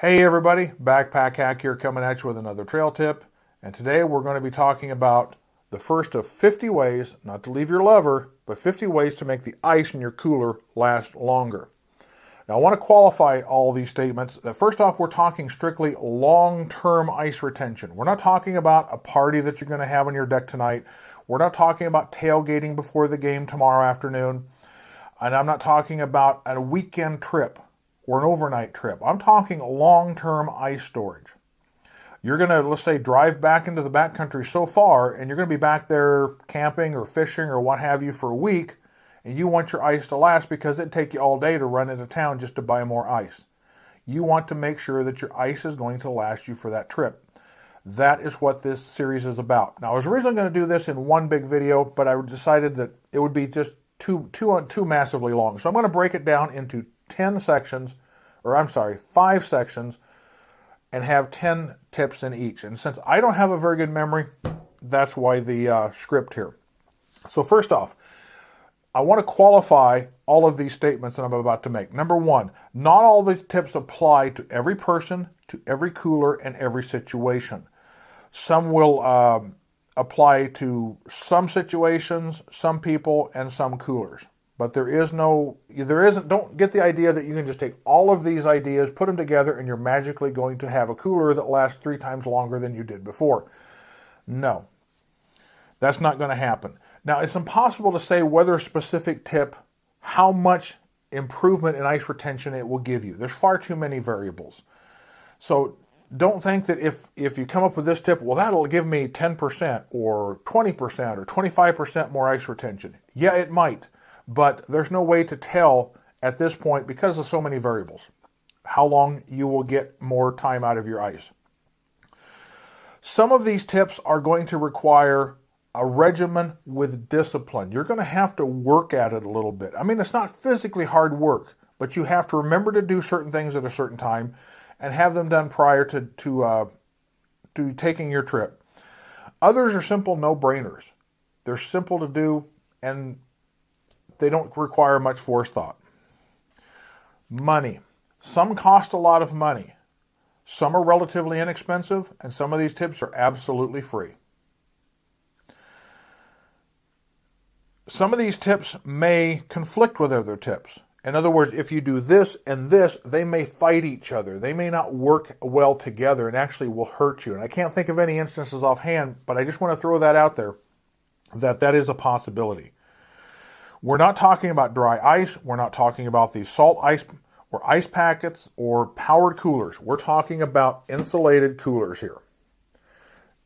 Hey everybody, Backpack Hack here coming at you with another trail tip. And today we're going to be talking about the first of 50 ways, not to leave your lover, but 50 ways to make the ice in your cooler last longer. Now I want to qualify all these statements that first off, we're talking strictly long-term ice retention. We're not talking about a party that you're going to have on your deck tonight. We're not talking about tailgating before the game tomorrow afternoon. And I'm not talking about a weekend trip or an overnight trip. I'm talking long-term ice storage. You're going to, let's say, drive back into the backcountry so far, and you're going to be back there camping or fishing or what have you for a week, and you want your ice to last because it'd take you all day to run into town just to buy more ice. You want to make sure that your ice is going to last you for that trip. That is what this series is about. Now, I was originally going to do this in one big video, but I decided that it would be just too massively long. So I'm going to break it down into 5 sections, and have 10 tips in each. And since I don't have a very good memory, that's why the script here. So first off, I want to qualify all of these statements that I'm about to make. Number one, not all the tips apply to every person, to every cooler, and every situation. Some will apply to some situations, some people, and some coolers. But don't get the idea that you can just take all of these ideas, put them together, and you're magically going to have a cooler that lasts 3 times longer than you did before. No, that's not going to happen. Now, it's impossible to say whether a specific tip, how much improvement in ice retention it will give you. There's far too many variables. So don't think that if you come up with this tip, well, that'll give me 10% or 20% or 25% more ice retention. Yeah, it might. But there's no way to tell at this point because of so many variables how long you will get more time out of your ice. Some of these tips are going to require a regimen with discipline. You're going to have to work at it a little bit. I mean, it's not physically hard work, but you have to remember to do certain things at a certain time and have them done prior to taking your trip. Others are simple no-brainers. They're simple to do and they don't require much forethought. Money. Some cost a lot of money. Some are relatively inexpensive, and some of these tips are absolutely free. Some of these tips may conflict with other tips. In other words, if you do this and this, they may fight each other. They may not work well together and actually will hurt you. And I can't think of any instances offhand, but I just want to throw that out there, that is a possibility. We're not talking about dry ice. We're not talking about these salt ice or ice packets or powered coolers. We're talking about insulated coolers here.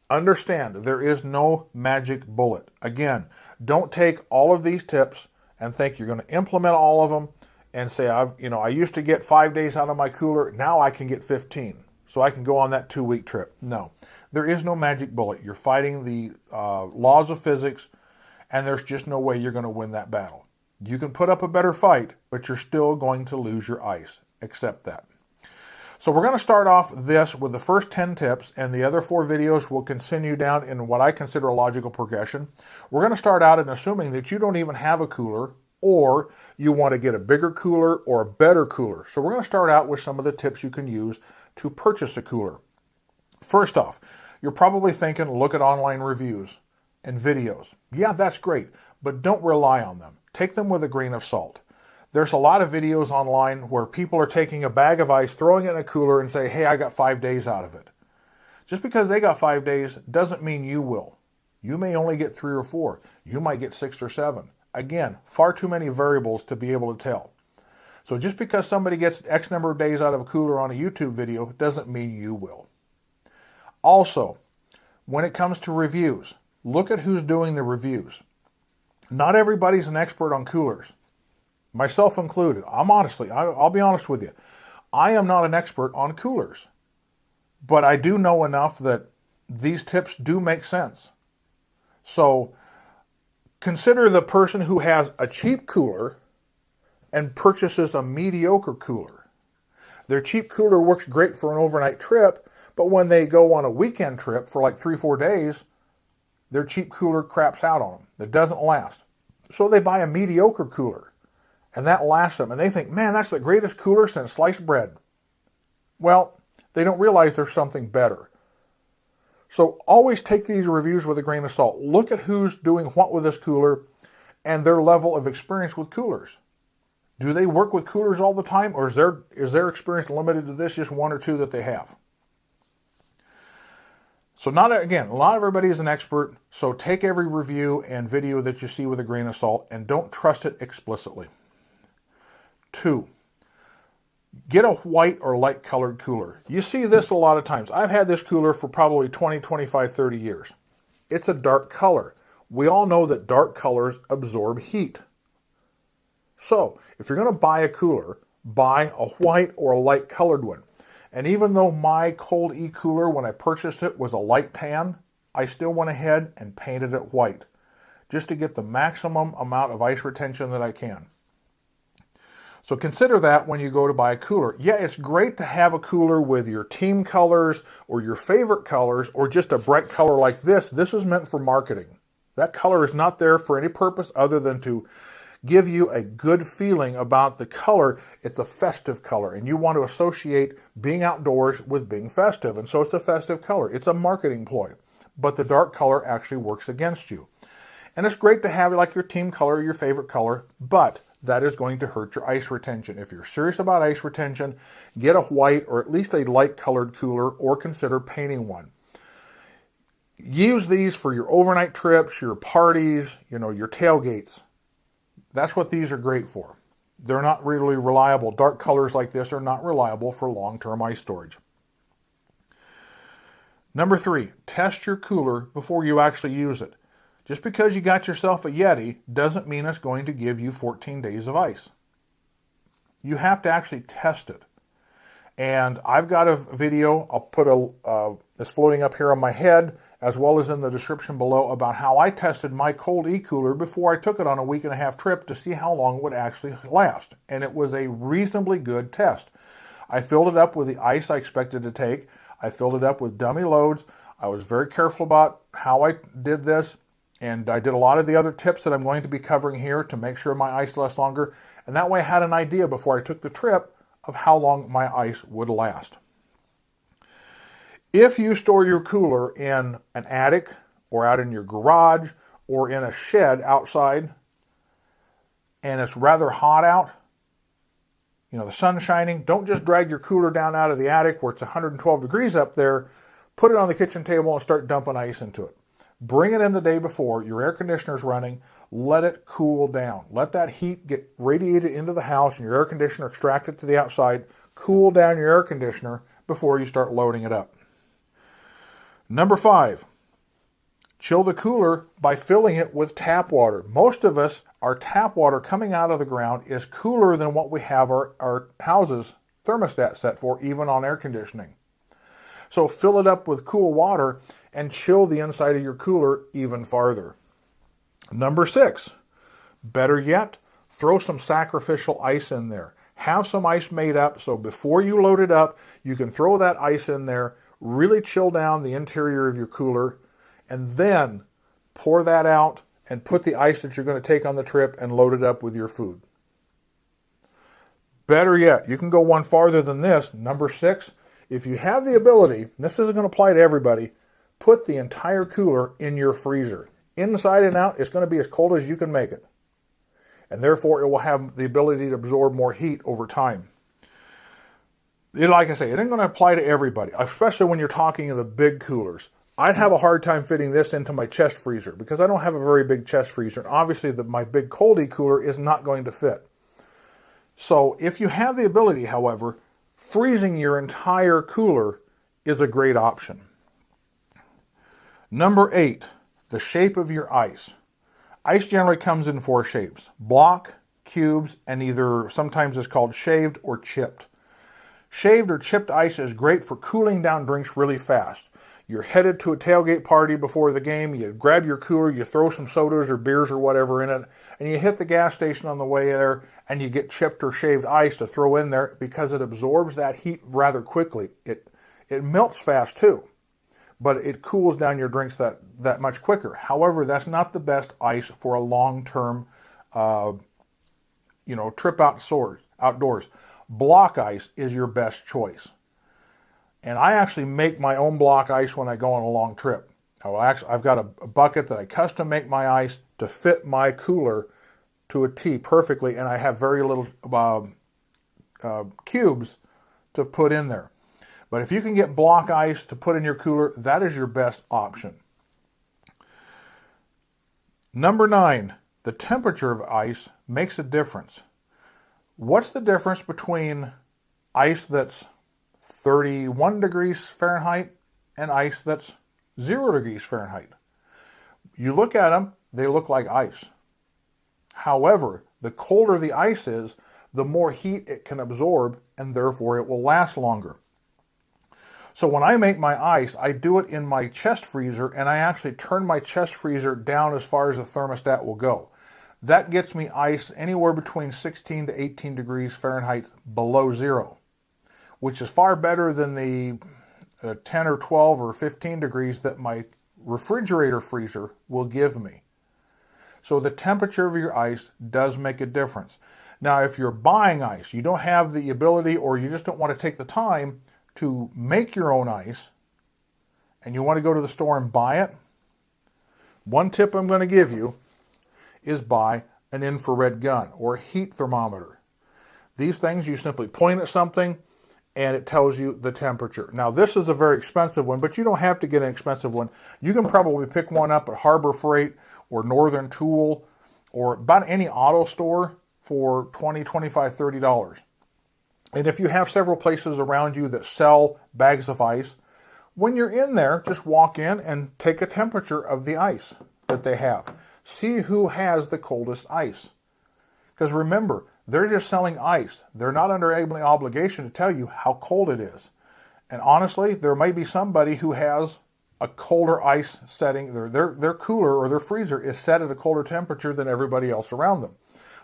Understand, there is no magic bullet. Again, don't take all of these tips and think you're going to implement all of them and say, I used to get 5 days out of my cooler. Now I can get 15. So I can go on that 2-week trip. No, there is no magic bullet. You're fighting the laws of physics. And there's just no way you're going to win that battle. You can put up a better fight, but you're still going to lose your ice. Accept that. So we're going to start off this with the first 10 tips, and the other 4 videos will continue down in what I consider a logical progression. We're going to start out in assuming that you don't even have a cooler, or you want to get a bigger cooler or a better cooler. So we're going to start out with some of the tips you can use to purchase a cooler. First off, you're probably thinking, look at online reviews and videos. Yeah, that's great, but don't rely on them. Take them with a grain of salt. There's a lot of videos online where people are taking a bag of ice, throwing it in a cooler and say, hey, I got 5 days out of it. Just because they got 5 days doesn't mean you will. You may only get 3 or 4. You might get 6 or 7. Again, far too many variables to be able to tell. So just because somebody gets X number of days out of a cooler on a YouTube video doesn't mean you will. Also, when it comes to reviews, look at who's doing the reviews. Not everybody's an expert on coolers, myself included. I'll be honest with you. I am not an expert on coolers, but I do know enough that these tips do make sense. So consider the person who has a cheap cooler and purchases a mediocre cooler. Their cheap cooler works great for an overnight trip, but when they go on a weekend trip for like 3-4 days, their cheap cooler craps out on them. It doesn't last. So they buy a mediocre cooler, and that lasts them. And they think, man, that's the greatest cooler since sliced bread. Well, They don't realize there's something better. So always take these reviews with a grain of salt. Look at who's doing what with this cooler and their level of experience with coolers. Do they work with coolers all the time, or is their experience limited to this, just one or two that they have? So not everybody is an expert, so take every review and video that you see with a grain of salt and don't trust it explicitly. 2, get a white or light colored cooler. You see this a lot of times. I've had this cooler for probably 20, 25, 30 years. It's a dark color. We all know that dark colors absorb heat. So if you're going to buy a cooler, buy a white or a light colored one. And even though my Cold E-Cooler, when I purchased it, was a light tan, I still went ahead and painted it white, just to get the maximum amount of ice retention that I can. So consider that when you go to buy a cooler. Yeah, it's great to have a cooler with your team colors or your favorite colors or just a bright color like this. This is meant for marketing. That color is not there for any purpose other than to give you a good feeling about the color. It's a festive color, and you want to associate being outdoors with being festive, and so it's a festive color. It's a marketing ploy, but the dark color actually works against you. And it's great to have like your team color or your favorite color, but that is going to hurt your ice retention. If you're serious about ice retention, get a white or at least a light colored cooler, or consider painting one. Use these for your overnight trips, your parties, your tailgates. That's what these are great for. They're not really reliable. Dark colors like this are not reliable for long-term ice storage. Number 3, test your cooler before you actually use it. Just because you got yourself a Yeti doesn't mean it's going to give you 14 days of ice. You have to actually test it. And I've got a video, I'll put it's floating up here on my head, as well as in the description below, about how I tested my Cold E-Cooler before I took it on a 1.5-week trip to see how long it would actually last. And it was a reasonably good test. I filled it up with the ice I expected to take. I filled it up with dummy loads. I was very careful about how I did this. And I did a lot of the other tips that I'm going to be covering here to make sure my ice lasts longer. And that way I had an idea before I took the trip of how long my ice would last. If you store your cooler in an attic or out in your garage or in a shed outside and it's rather hot out, the sun's shining, don't just drag your cooler down out of the attic where it's 112 degrees up there, put it on the kitchen table and start dumping ice into it. Bring it in the day before, your air conditioner's running, let it cool down. Let that heat get radiated into the house and your air conditioner extract it to the outside. Cool down your air conditioner before you start loading it up. Number 5, chill the cooler by filling it with tap water. Most of us, our tap water coming out of the ground is cooler than what we have our houses thermostat set for, even on air conditioning. So fill it up with cool water and chill the inside of your cooler even farther. Number 6, better yet, throw some sacrificial ice in there. Have some ice made up so before you load it up, you can throw that ice in there, really chill down the interior of your cooler, and then pour that out and put the ice that you're going to take on the trip and load it up with your food. Better yet, you can go one farther than this. Number 6, if you have the ability, and this isn't going to apply to everybody, put the entire cooler in your freezer. Inside and out, it's going to be as cold as you can make it. And therefore, it will have the ability to absorb more heat over time. Like I say, it ain't going to apply to everybody, especially when you're talking of the big coolers. I'd have a hard time fitting this into my chest freezer because I don't have a very big chest freezer. And obviously, my big Cold E-Cooler is not going to fit. So if you have the ability, however, freezing your entire cooler is a great option. Number 8, the shape of your ice. Ice generally comes in 4 shapes: block, cubes, and either sometimes it's called shaved or chipped. Shaved or chipped ice is great for cooling down drinks really fast. You're headed to a tailgate party before the game, you grab your cooler, you throw some sodas or beers or whatever in it, and you hit the gas station on the way there, and you get chipped or shaved ice to throw in there because it absorbs that heat rather quickly. It melts fast too, but it cools down your drinks that much quicker. However, that's not the best ice for a long-term trip outdoors. Block ice is your best choice. And I actually make my own block ice when I go on a long trip. I've got a bucket that I custom make my ice to fit my cooler to a T perfectly, and I have very little cubes to put in there. But if you can get block ice to put in your cooler, that is your best option. Number 9, the temperature of ice makes a difference. What's the difference between ice that's 31 degrees Fahrenheit and ice that's 0 degrees Fahrenheit? You look at them, they look like ice. However, the colder the ice is, the more heat it can absorb, and therefore it will last longer. So when I make my ice, I do it in my chest freezer, and I actually turn my chest freezer down as far as the thermostat will go. That gets me ice anywhere between 16 to 18 degrees Fahrenheit below zero, which is far better than the 10 or 12 or 15 degrees that my refrigerator freezer will give me. So the temperature of your ice does make a difference. Now, if you're buying ice, you don't have the ability, or you just don't want to take the time to make your own ice, and you want to go to the store and buy it, one tip I'm going to give you is buy an infrared gun or a heat thermometer. These things, you simply point at something and it tells you the temperature. Now, this is a very expensive one, but you don't have to get an expensive one. You can probably pick one up at Harbor Freight or Northern Tool or about any auto store for $20, $25, $30. And if you have several places around you that sell bags of ice, when you're in there, just walk in and take a temperature of the ice that they have. See who has the coldest ice. Because remember, they're just selling ice. They're not under any obligation to tell you how cold it is. And honestly, there may be somebody who has a colder ice setting. Their cooler or their freezer is set at a colder temperature than everybody else around them.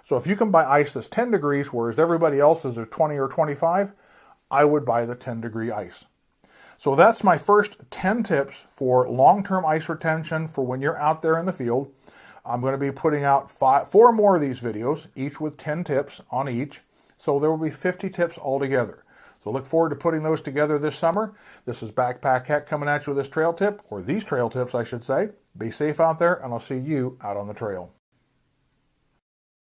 So if you can buy ice that's 10 degrees, whereas everybody else's are 20 or 25, I would buy the 10 degree ice. So that's my first 10 tips for long-term ice retention for when you're out there in the field. I'm going to be putting out 4 more of these videos, each with 10 tips on each. So there will be 50 tips altogether. So look forward to putting those together this summer. This is Backpack Heck coming at you with this trail tip, or these trail tips, I should say. Be safe out there, and I'll see you out on the trail.